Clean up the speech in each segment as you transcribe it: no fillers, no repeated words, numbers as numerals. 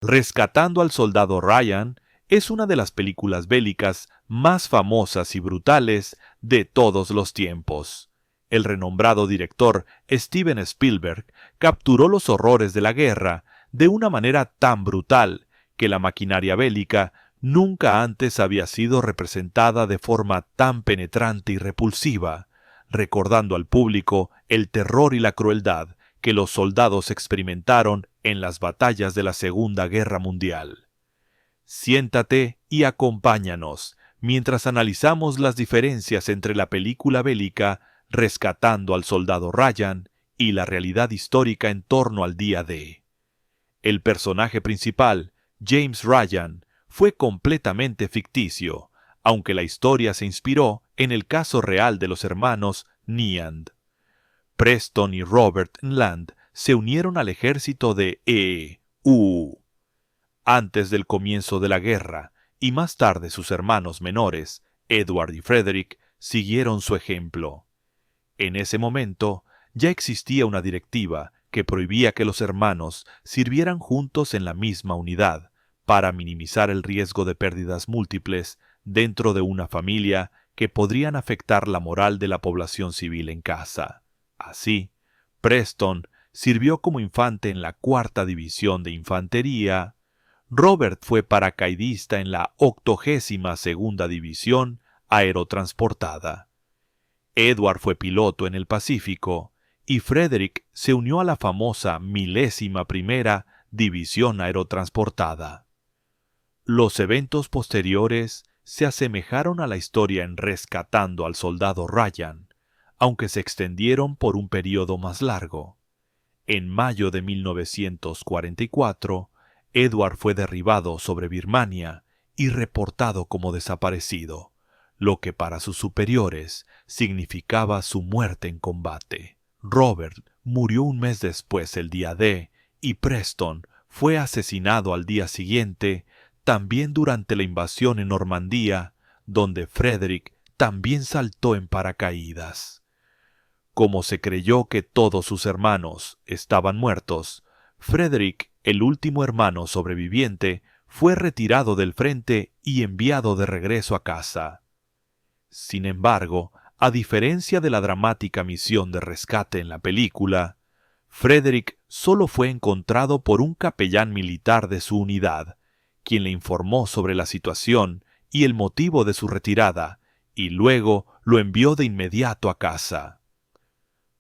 Rescatando al soldado Ryan es una de las películas bélicas más famosas y brutales de todos los tiempos. El renombrado director Steven Spielberg capturó los horrores de la guerra de una manera tan brutal que la maquinaria bélica nunca antes había sido representada de forma tan penetrante y repulsiva, recordando al público el terror y la crueldad que los soldados experimentaron en las batallas de la Segunda Guerra Mundial. Siéntate y acompáñanos mientras analizamos las diferencias entre la película bélica Rescatando al soldado Ryan y la realidad histórica en torno al día D. El personaje principal, James Ryan, fue completamente ficticio, aunque la historia se inspiró en el caso real de los hermanos Niand. Preston y Robert Enland se unieron al ejército de E.U. antes del comienzo de la guerra, y más tarde sus hermanos menores, Edward y Frederick, siguieron su ejemplo. En ese momento ya existía una directiva que prohibía que los hermanos sirvieran juntos en la misma unidad, para minimizar el riesgo de pérdidas múltiples dentro de una familia que podrían afectar la moral de la población civil en casa. Así, Preston sirvió como infante en la 4ª División de Infantería, Robert fue paracaidista en la 82ª División Aerotransportada, Edward fue piloto en el Pacífico y Frederick se unió a la famosa 1001ª División Aerotransportada. Los eventos posteriores se asemejaron a la historia en Rescatando al soldado Ryan, aunque se extendieron por un periodo más largo. En mayo de 1944, Edward fue derribado sobre Birmania y reportado como desaparecido, lo que para sus superiores significaba su muerte en combate. Robert murió un mes después, el día D, y Preston fue asesinado al día siguiente, también durante la invasión en Normandía, donde Frederick también saltó en paracaídas. Como se creyó que todos sus hermanos estaban muertos, Frederick, el último hermano sobreviviente, fue retirado del frente y enviado de regreso a casa. Sin embargo, a diferencia de la dramática misión de rescate en la película, Frederick solo fue encontrado por un capellán militar de su unidad, quien le informó sobre la situación y el motivo de su retirada, y luego lo envió de inmediato a casa.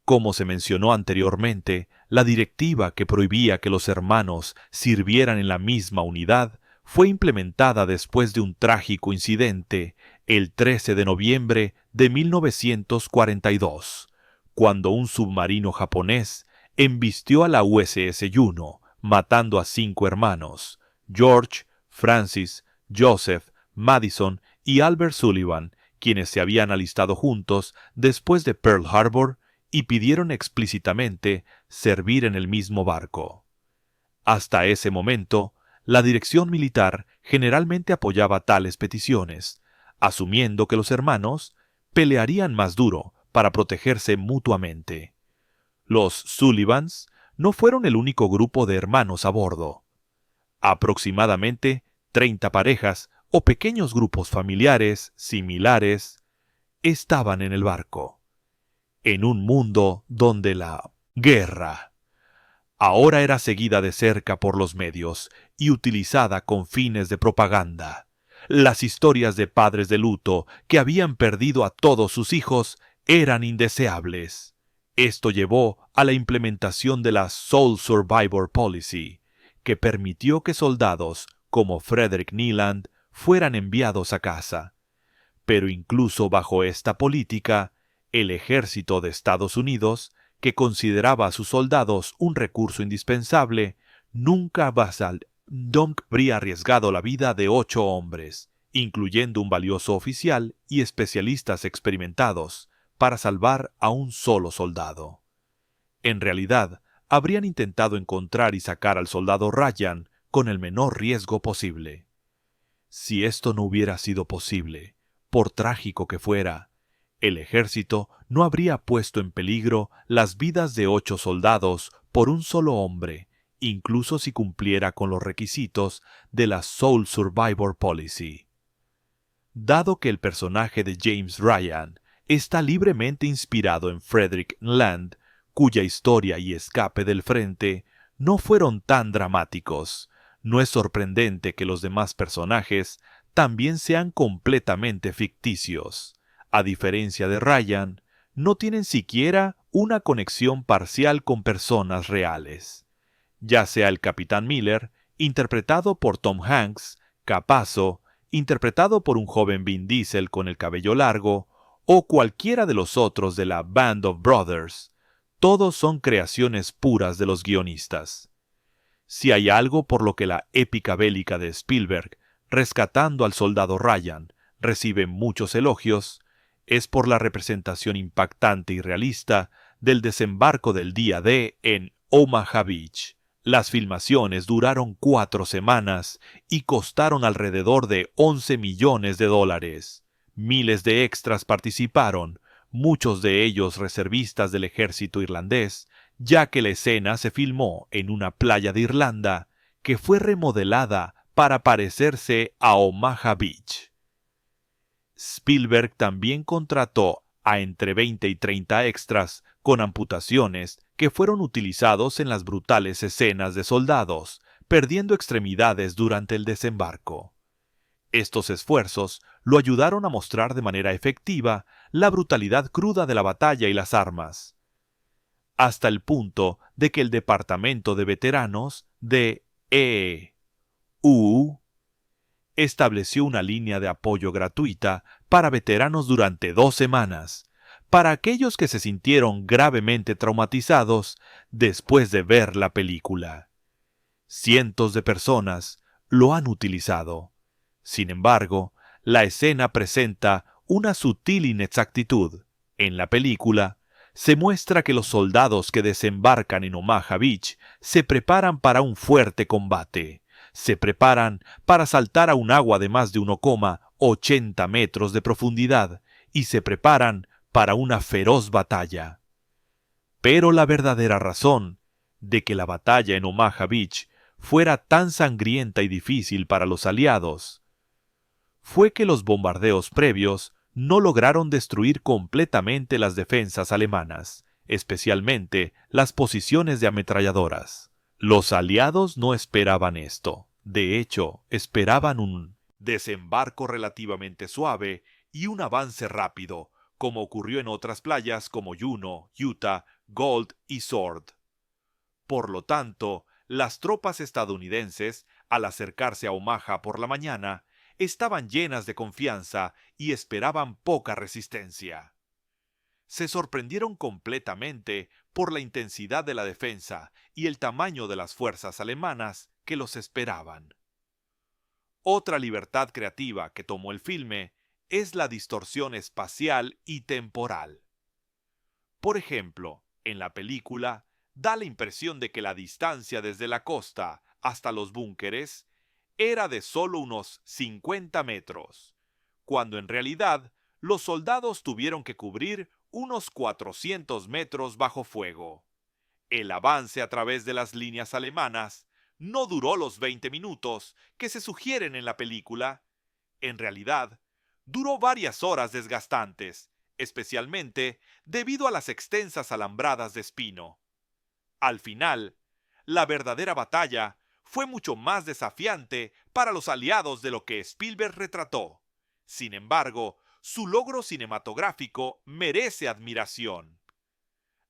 Como se mencionó anteriormente, la directiva que prohibía que los hermanos sirvieran en la misma unidad fue implementada después de un trágico incidente el 13 de noviembre de 1942, cuando un submarino japonés embistió a la USS Juno, matando a 5 hermanos, George, Francis, Joseph, Madison y Albert Sullivan, quienes se habían alistado juntos después de Pearl Harbor y pidieron explícitamente servir en el mismo barco. Hasta ese momento, la dirección militar generalmente apoyaba tales peticiones, asumiendo que los hermanos pelearían más duro para protegerse mutuamente. Los Sullivans no fueron el único grupo de hermanos a bordo. Aproximadamente 30 parejas o pequeños grupos familiares similares estaban en el barco. En un mundo donde la guerra ahora era seguida de cerca por los medios y utilizada con fines de propaganda, las historias de padres de luto que habían perdido a todos sus hijos eran indeseables. Esto llevó a la implementación de la Sole Survivor Policy, que permitió que soldados como Frederick Niland fueran enviados a casa. Pero incluso bajo esta política, el ejército de Estados Unidos, que consideraba a sus soldados un recurso indispensable, nunca habría arriesgado la vida de 8 hombres, incluyendo un valioso oficial y especialistas experimentados, para salvar a un solo soldado. En realidad, habrían intentado encontrar y sacar al soldado Ryan con el menor riesgo posible. Si esto no hubiera sido posible, por trágico que fuera, el ejército no habría puesto en peligro las vidas de 8 soldados por un solo hombre, incluso si cumpliera con los requisitos de la Sole Survivor Policy. Dado que el personaje de James Ryan está libremente inspirado en Frederick Land, cuya historia y escape del frente no fueron tan dramáticos, no es sorprendente que los demás personajes también sean completamente ficticios. A diferencia de Ryan, no tienen siquiera una conexión parcial con personas reales. Ya sea el Capitán Miller, interpretado por Tom Hanks, Capazo, interpretado por un joven Vin Diesel con el cabello largo, o cualquiera de los otros de la Band of Brothers, todos son creaciones puras de los guionistas. Si hay algo por lo que la épica bélica de Spielberg, Rescatando al Soldado Ryan, recibe muchos elogios, es por la representación impactante y realista del desembarco del día D en Omaha Beach. Las filmaciones duraron 4 semanas y costaron alrededor de $11 millones. Miles de extras participaron, muchos de ellos reservistas del ejército irlandés, ya que la escena se filmó en una playa de Irlanda que fue remodelada para parecerse a Omaha Beach. Spielberg también contrató a entre 20 y 30 extras con amputaciones que fueron utilizados en las brutales escenas de soldados perdiendo extremidades durante el desembarco. Estos esfuerzos lo ayudaron a mostrar de manera efectiva la brutalidad cruda de la batalla y las armas, hasta el punto de que el Departamento de Veteranos de EU estableció una línea de apoyo gratuita para veteranos durante 2 semanas, para aquellos que se sintieron gravemente traumatizados después de ver la película. Cientos de personas lo han utilizado. Sin embargo, la escena presenta una sutil inexactitud. En la película, se muestra que los soldados que desembarcan en Omaha Beach se preparan para un fuerte combate. Se preparan para saltar a un agua de más de 1,80 metros de profundidad y se preparan para una feroz batalla. Pero la verdadera razón de que la batalla en Omaha Beach fuera tan sangrienta y difícil para los aliados fue que los bombardeos previos no lograron destruir completamente las defensas alemanas, especialmente las posiciones de ametralladoras. Los aliados no esperaban esto. De hecho, esperaban un desembarco relativamente suave y un avance rápido, como ocurrió en otras playas como Juno, Utah, Gold y Sword. Por lo tanto, las tropas estadounidenses, al acercarse a Omaha por la mañana, estaban llenas de confianza y esperaban poca resistencia. Se sorprendieron completamente por la intensidad de la defensa y el tamaño de las fuerzas alemanas que los esperaban. Otra libertad creativa que tomó el filme es la distorsión espacial y temporal. Por ejemplo, en la película, da la impresión de que la distancia desde la costa hasta los búnkeres era de solo unos 50 metros, cuando en realidad los soldados tuvieron que cubrir unos 400 metros bajo fuego. El avance a través de las líneas alemanas no duró los 20 minutos que se sugieren en la película. En realidad, duró varias horas desgastantes, especialmente debido a las extensas alambradas de espino. Al final, la verdadera batalla fue mucho más desafiante para los aliados de lo que Spielberg retrató. Sin embargo, su logro cinematográfico merece admiración.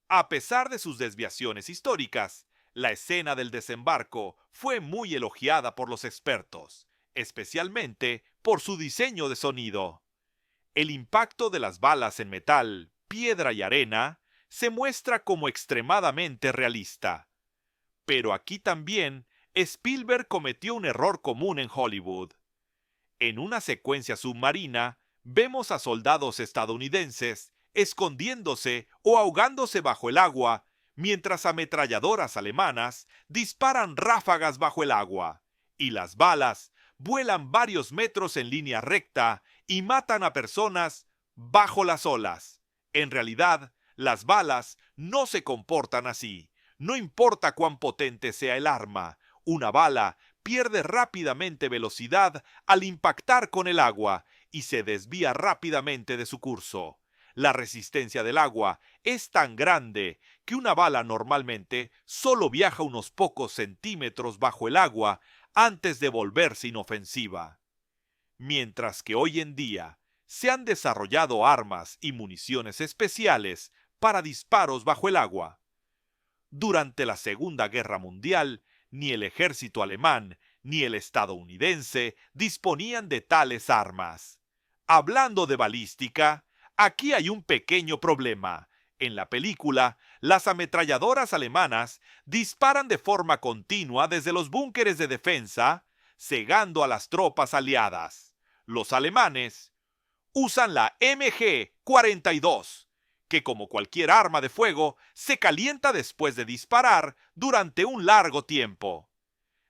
A pesar de sus desviaciones históricas, la escena del desembarco fue muy elogiada por los expertos, especialmente por su diseño de sonido. El impacto de las balas en metal, piedra y arena se muestra como extremadamente realista. Pero aquí también Spielberg cometió un error común en Hollywood. En una secuencia submarina, vemos a soldados estadounidenses escondiéndose o ahogándose bajo el agua, mientras ametralladoras alemanas disparan ráfagas bajo el agua, y las balas vuelan varios metros en línea recta y matan a personas bajo las olas. En realidad, las balas no se comportan así. No importa cuán potente sea el arma, una bala pierde rápidamente velocidad al impactar con el agua y se desvía rápidamente de su curso. La resistencia del agua es tan grande que una bala normalmente solo viaja unos pocos centímetros bajo el agua antes de volverse inofensiva. Mientras que hoy en día se han desarrollado armas y municiones especiales para disparos bajo el agua. Durante la Segunda Guerra Mundial, ni el ejército alemán ni el estadounidense disponían de tales armas. Hablando de balística, aquí hay un pequeño problema. En la película, las ametralladoras alemanas disparan de forma continua desde los búnkeres de defensa, cegando a las tropas aliadas. Los alemanes usan la MG-42, que como cualquier arma de fuego, se calienta después de disparar durante un largo tiempo.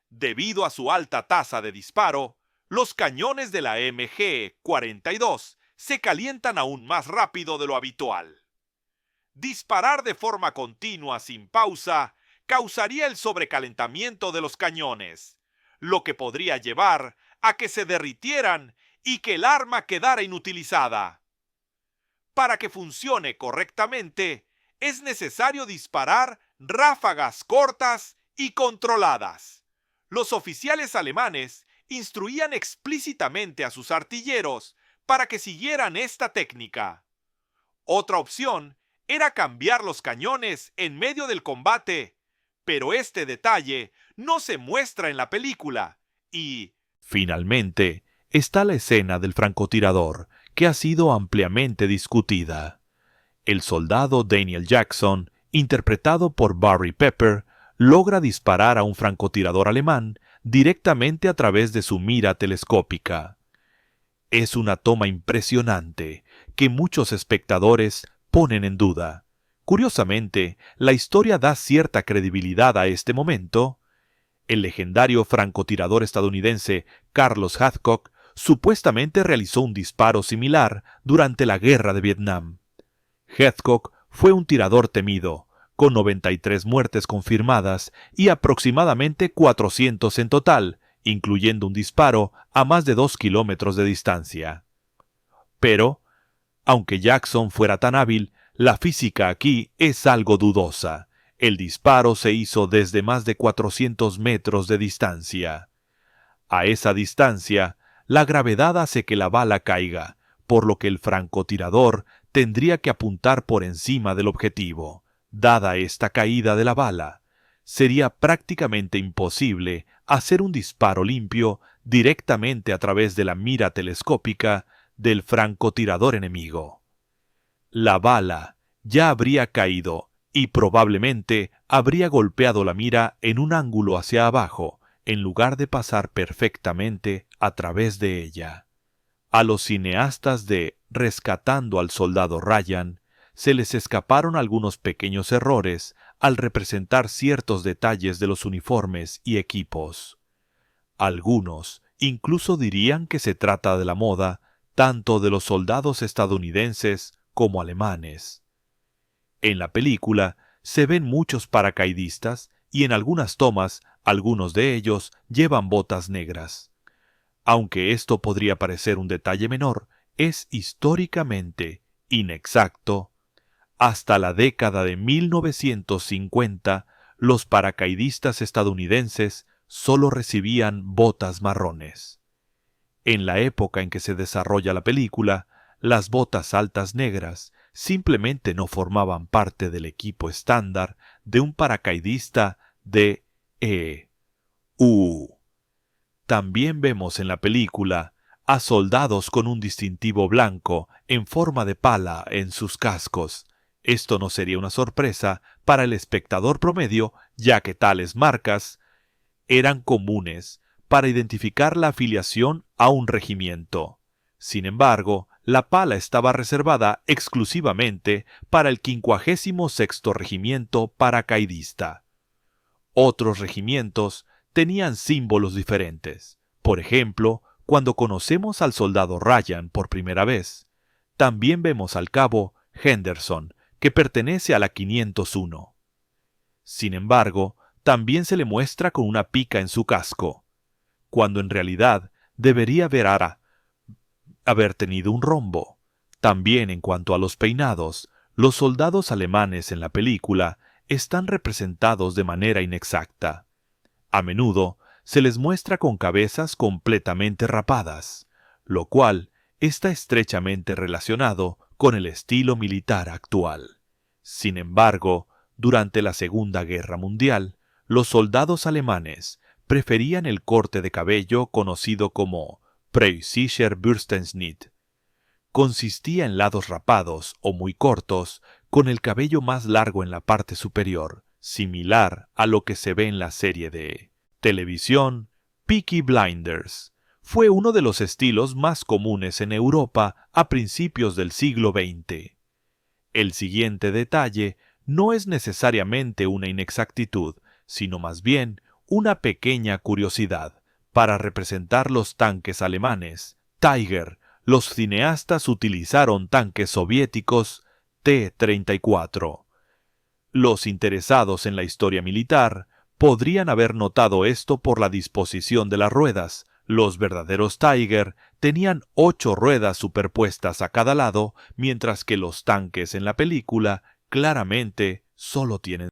Debido a su alta tasa de disparo, los cañones de la MG-42 se calientan aún más rápido de lo habitual. Disparar de forma continua sin pausa causaría el sobrecalentamiento de los cañones, lo que podría llevar a que se derritieran y que el arma quedara inutilizada. Para que funcione correctamente, es necesario disparar ráfagas cortas y controladas. Los oficiales alemanes instruían explícitamente a sus artilleros para que siguieran esta técnica. Otra opción era cambiar los cañones en medio del combate, pero este detalle no se muestra en la película y, finalmente, está la escena del francotirador, que ha sido ampliamente discutida. El soldado Daniel Jackson, interpretado por Barry Pepper, logra disparar a un francotirador alemán directamente a través de su mira telescópica. Es una toma impresionante que muchos espectadores ponen en duda. Curiosamente, la historia da cierta credibilidad a este momento. El legendario francotirador estadounidense Carlos Hathcock supuestamente realizó un disparo similar durante la Guerra de Vietnam. Hathcock fue un tirador temido, con 93 muertes confirmadas y aproximadamente 400 en total, incluyendo un disparo a más de 2 kilómetros de distancia. Pero, aunque Jackson fuera tan hábil, la física aquí es algo dudosa. El disparo se hizo desde más de 400 metros de distancia. A esa distancia, la gravedad hace que la bala caiga, por lo que el francotirador tendría que apuntar por encima del objetivo. Dada esta caída de la bala, sería prácticamente imposible hacer un disparo limpio directamente a través de la mira telescópica del francotirador enemigo. La bala ya habría caído y probablemente habría golpeado la mira en un ángulo hacia abajo, en lugar de pasar perfectamente a través de ella. A los cineastas de Rescatando al Soldado Ryan se les escaparon algunos pequeños errores al representar ciertos detalles de los uniformes y equipos. Algunos incluso dirían que se trata de la moda tanto de los soldados estadounidenses como alemanes. En la película se ven muchos paracaidistas y en algunas tomas algunos de ellos llevan botas negras. Aunque esto podría parecer un detalle menor, es históricamente inexacto. Hasta la década de 1950, los paracaidistas estadounidenses solo recibían botas marrones. En la época en que se desarrolla la película, las botas altas negras simplemente no formaban parte del equipo estándar de un paracaidista de E.U. También vemos en la película a soldados con un distintivo blanco en forma de pala en sus cascos. Esto no sería una sorpresa para el espectador promedio, ya que tales marcas eran comunes para identificar la afiliación a un regimiento. Sin embargo, la pala estaba reservada exclusivamente para el 56º Regimiento Paracaidista. Otros regimientos tenían símbolos diferentes. Por ejemplo, cuando conocemos al soldado Ryan por primera vez, también vemos al cabo Henderson, que pertenece a la 501. Sin embargo, también se le muestra con una pica en su casco, cuando en realidad debería haber tenido un rombo. También en cuanto a los peinados, los soldados alemanes en la película están representados de manera inexacta. A menudo se les muestra con cabezas completamente rapadas, lo cual está estrechamente relacionado con el estilo militar actual. Sin embargo, durante la Segunda Guerra Mundial, los soldados alemanes preferían el corte de cabello conocido como Preußischer Bürstenschnitt. Consistía en lados rapados o muy cortos, con el cabello más largo en la parte superior, similar a lo que se ve en la serie de televisión Peaky Blinders. Fue uno de los estilos más comunes en Europa a principios del siglo XX. El siguiente detalle no es necesariamente una inexactitud, sino más bien una pequeña curiosidad. Para representar los tanques alemanes Tiger, los cineastas utilizaron tanques soviéticos T-34. Los interesados en la historia militar podrían haber notado esto por la disposición de las ruedas. Los verdaderos Tiger tenían 8 ruedas superpuestas a cada lado, mientras que los tanques en la película claramente solo tienen